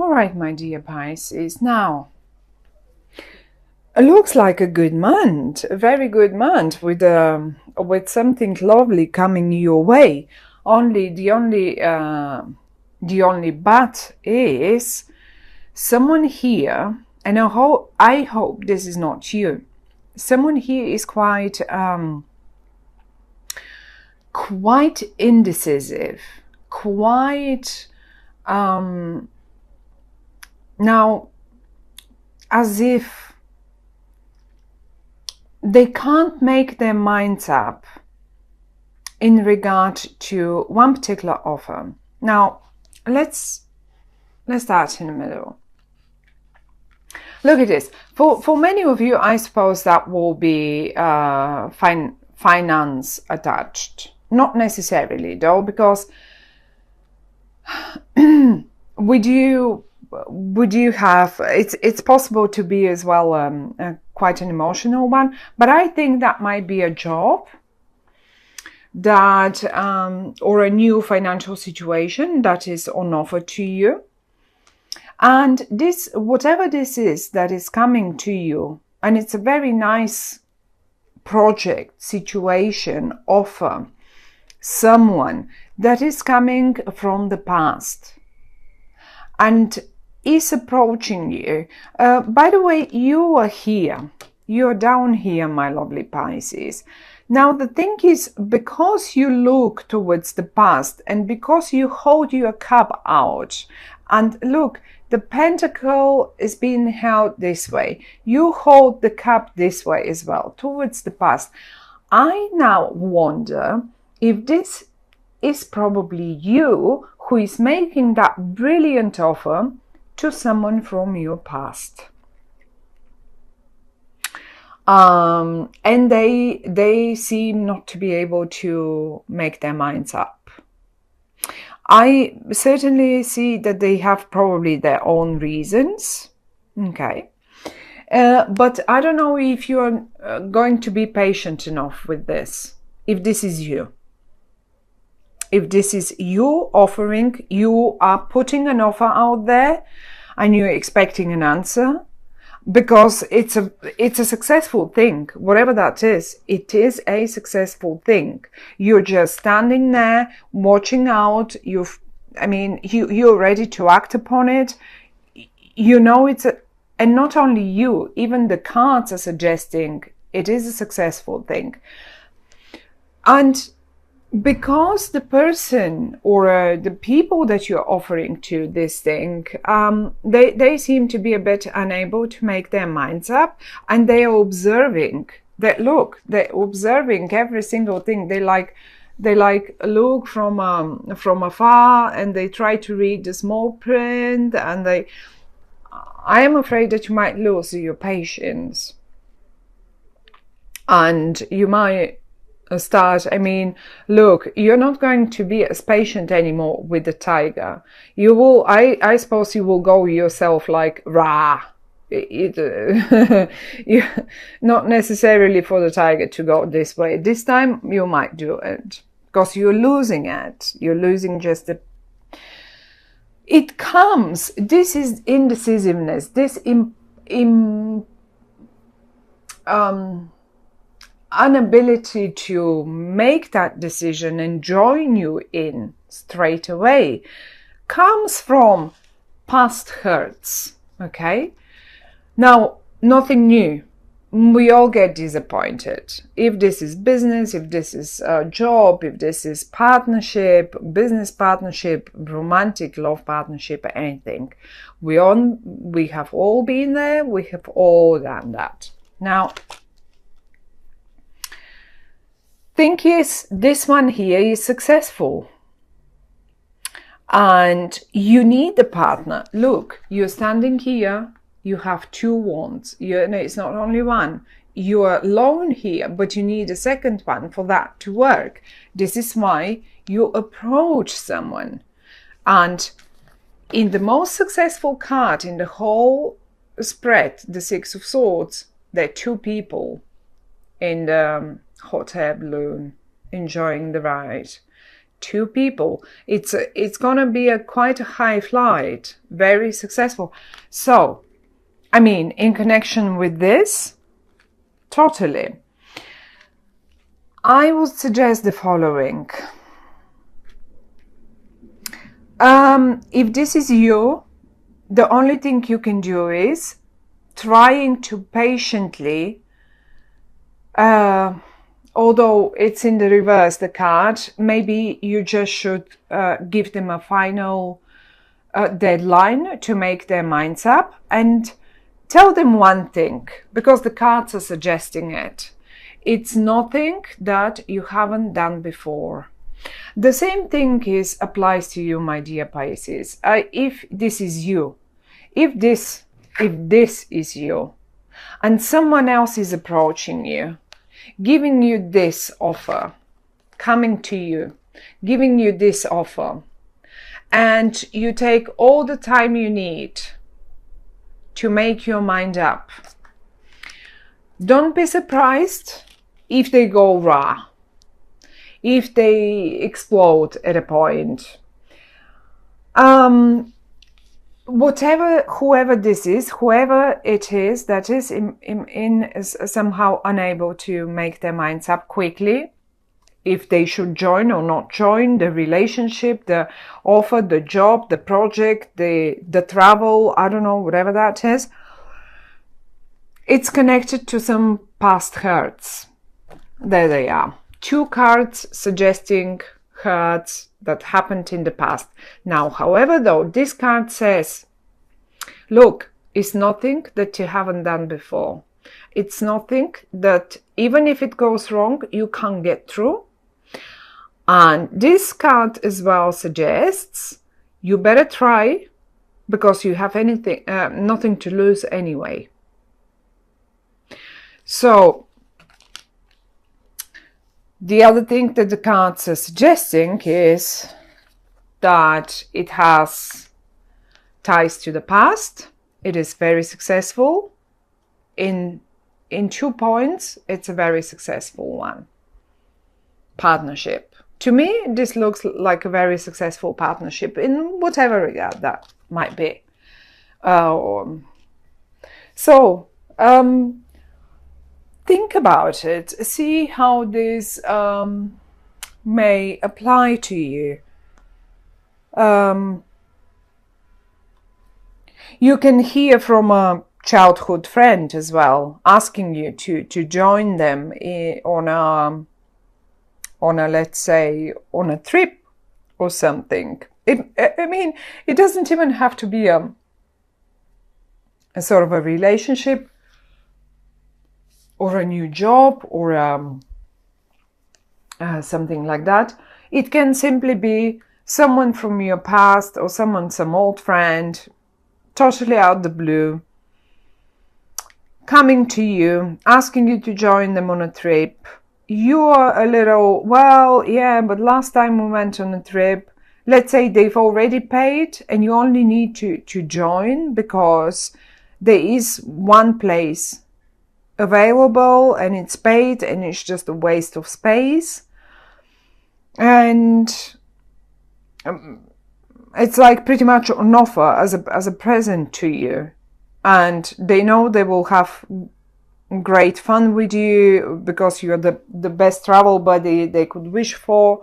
All right, my dear Pisces. Now, it looks like a good month, a very good month with something lovely coming your way. The only but is someone here, and I hope this is not you. Someone here is quite indecisive, quite now, as if they can't make their minds up in regard to one particular offer. Now, let's start in the middle. Look at this. For many of you, I suppose that will be finance attached. Not necessarily, though, because would you have, it's possible to be as well quite an emotional one, but I think that might be a job that or a new financial situation that is on offer to you. And this, whatever this is that is coming to you, and it's a very nice project, situation, offer, someone that is coming from the past and is approaching you. By the way, you are here. You're down here, my lovely Pisces. Now, the thing is, because you look towards the past and because you hold your cup out, and look, the pentacle is being held this way. You hold the cup this way as well, towards the past. I now wonder if this is probably you who is making that brilliant offer to someone from your past. And they seem not to be able to make their minds up. I certainly see that they have probably their own reasons. Okay. But I don't know if you're going to be patient enough with this. If this is you. If this is you offering, you are putting an offer out there and you're expecting an answer. Because it's a successful thing, whatever that is, it is a successful thing. You're just standing there, watching out. You're ready to act upon it. You know and not only you, even the cards are suggesting it is a successful thing. And because the person or the people that you're offering to this thing, they seem to be a bit unable to make their minds up, and they are observing. They're observing every single thing. They look from afar, and they try to read the small print, and I am afraid that you might lose your patience, and you might start, look, you're not going to be as patient anymore with the tiger. You will, I suppose you will go yourself like, rah. Not necessarily for the tiger to go this way. This time you might do it because you're losing it. You're losing just the... It comes, this is indecisiveness, this inability to make that decision and join you in straight away comes from past hurts. Okay, now nothing new. We all get disappointed. If this is business, if this is a job, if this is partnership, business partnership, romantic love partnership, anything, we have all been there. We have all done that. Now, thing is, this one here is successful and you need the partner. Look, you're standing here, you have two wands. It's not only one. You're alone here, but you need a second one for that to work. This is why you approach someone. And in the most successful card in the whole spread, the Six of Swords, there are two people in the hot air balloon enjoying the ride. 2 people. It's going to be quite a high flight, very successful. So, I mean, in connection with this, totally, I would suggest the following. If this is you, the only thing you can do is trying to patiently, although it's in the reverse, the card, maybe you just should give them a final deadline to make their minds up, and tell them one thing, because the cards are suggesting it. It's nothing that you haven't done before. The same thing applies to you, my dear Pisces. If this is you, if this is you, and someone else is approaching you, giving you this offer, coming to you, giving you this offer, and you take all the time you need to make your mind up, don't be surprised if they go raw, if they explode at a point. Whoever this is, whoever it is that is is somehow unable to make their minds up quickly, if they should join or not join the relationship, the offer, the job, the project, the travel, I don't know, whatever that is, it's connected to some past hurts. There they are. 2 cards suggesting hurts that happened in the past. Now, however, though, this card says, look, it's nothing that you haven't done before. It's nothing that, even if it goes wrong, you can't get through. And this card as well suggests you better try, because you have nothing to lose anyway. So, the other thing that the cards are suggesting is that it has ties to the past. It is very successful. In 2 points, it's a very successful one. Partnership. To me, this looks like a very successful partnership in whatever regard that might be. Think about it. See how this may apply to you. You can hear from a childhood friend as well, asking you to join them on a, let's say, on a trip or something. I mean, it doesn't even have to be a sort of a relationship, or a new job, or something like that. It can simply be someone from your past, or some old friend, totally out the blue, coming to you, asking you to join them on a trip. You are a little, well, yeah, but last time we went on a trip, let's say they've already paid and you only need to join because there is one place available and it's paid and it's just a waste of space. And it's like pretty much an offer as a present to you. And they know they will have great fun with you because you're the best travel buddy they could wish for.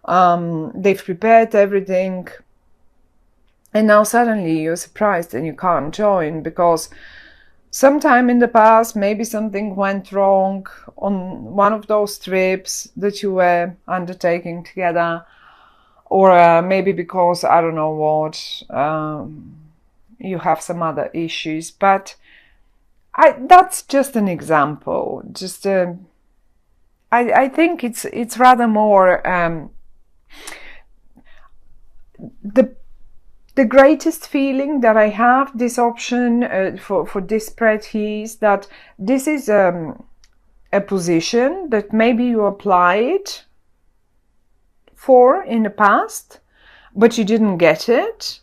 They've prepared everything. And now suddenly you're surprised and you can't join because sometime in the past, maybe something went wrong on one of those trips that you were undertaking together. Or maybe because, I don't know what, you have some other issues. But that's just an example. Just I think it's rather more the greatest feeling that I have this option for this spread here is that this is a position that maybe you applied for in the past, but you didn't get it.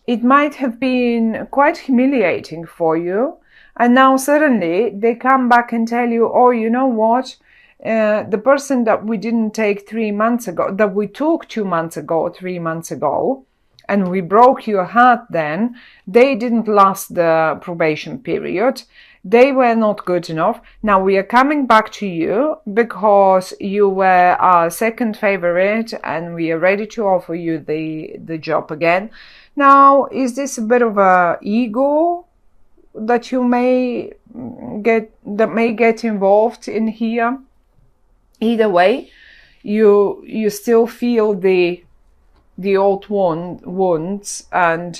It might have been quite humiliating for you. And now suddenly they come back and tell you, oh, you know what? the person that we didn't take 3 months ago, that we took 2 months ago or 3 months ago, and we broke your heart then, they didn't last the probation period. They were not good enough. Now we are coming back to you because you were our second favorite and we are ready to offer you the job again. Now, is this a bit of a ego that you may get involved in here? Either way, you still feel the old wounds, and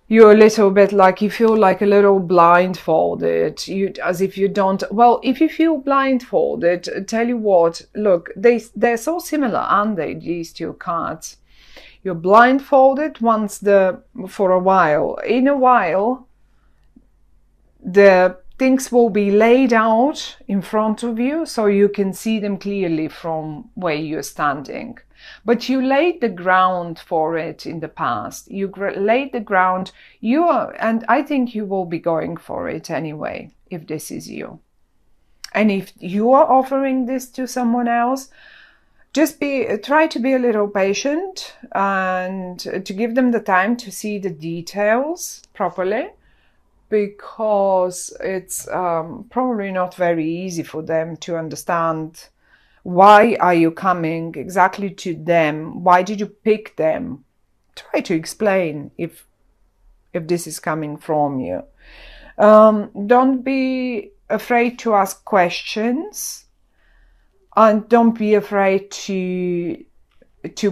you're a little bit like, you feel like a little blindfolded. As if you don't. Well, if you feel blindfolded, tell you what. Look, they're so similar, aren't they? These two cards. You're blindfolded for a while. In a while, the things will be laid out in front of you so you can see them clearly from where you're standing. But you laid the ground for it in the past. You laid the ground. And I think you will be going for it anyway, if this is you. And if you are offering this to someone else, just try to be a little patient and to give them the time to see the details properly, because it's probably not very easy for them to understand why are you coming exactly to them. Why did you pick them? Try to explain if this is coming from you. Don't be afraid to ask questions. And don't be afraid to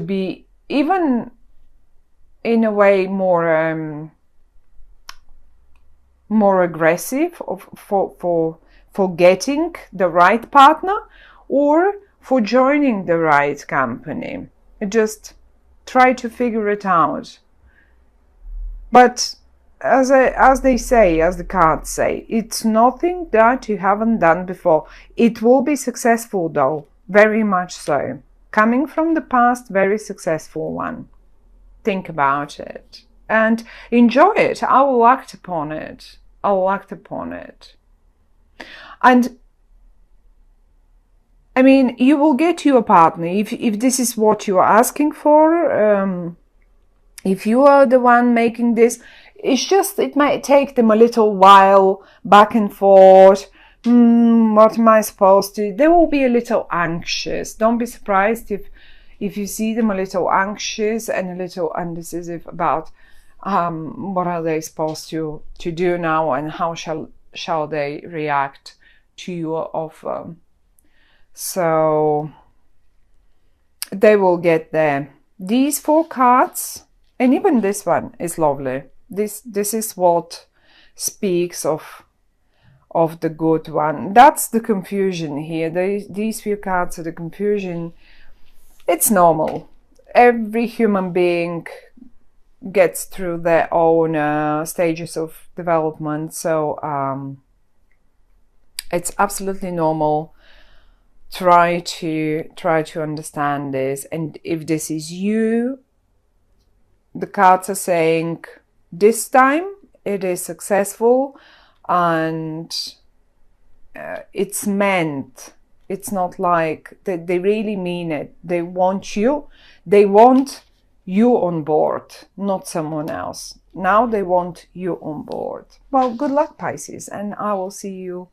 be, even in a way, more aggressive for getting the right partner or for joining the right company. Just try to figure it out. But as the cards say, it's nothing that you haven't done before. It will be successful though, very much so. Coming from the past, very successful one. Think about it and enjoy it. I will act upon it. And I mean, you will get your partner if this is what you are asking for. If you are the one making this, it might take them a little while back and forth. What am I supposed to? They will be a little anxious. Don't be surprised if you see them a little anxious and a little indecisive about what are they supposed to do now and how shall they react to your offer. So they will get there. These 4 cards, and even this one is lovely. This is what speaks of the good one. That's the confusion here. These few cards are the confusion. It's normal. Every human being gets through their own stages of development. So it's absolutely normal. Try to understand this. And if this is you, the cards are saying this time it is successful and it's meant. It's not like they really mean it. They want you on board, not someone else. Now they want you on board. Well, good luck, Pisces, and I will see you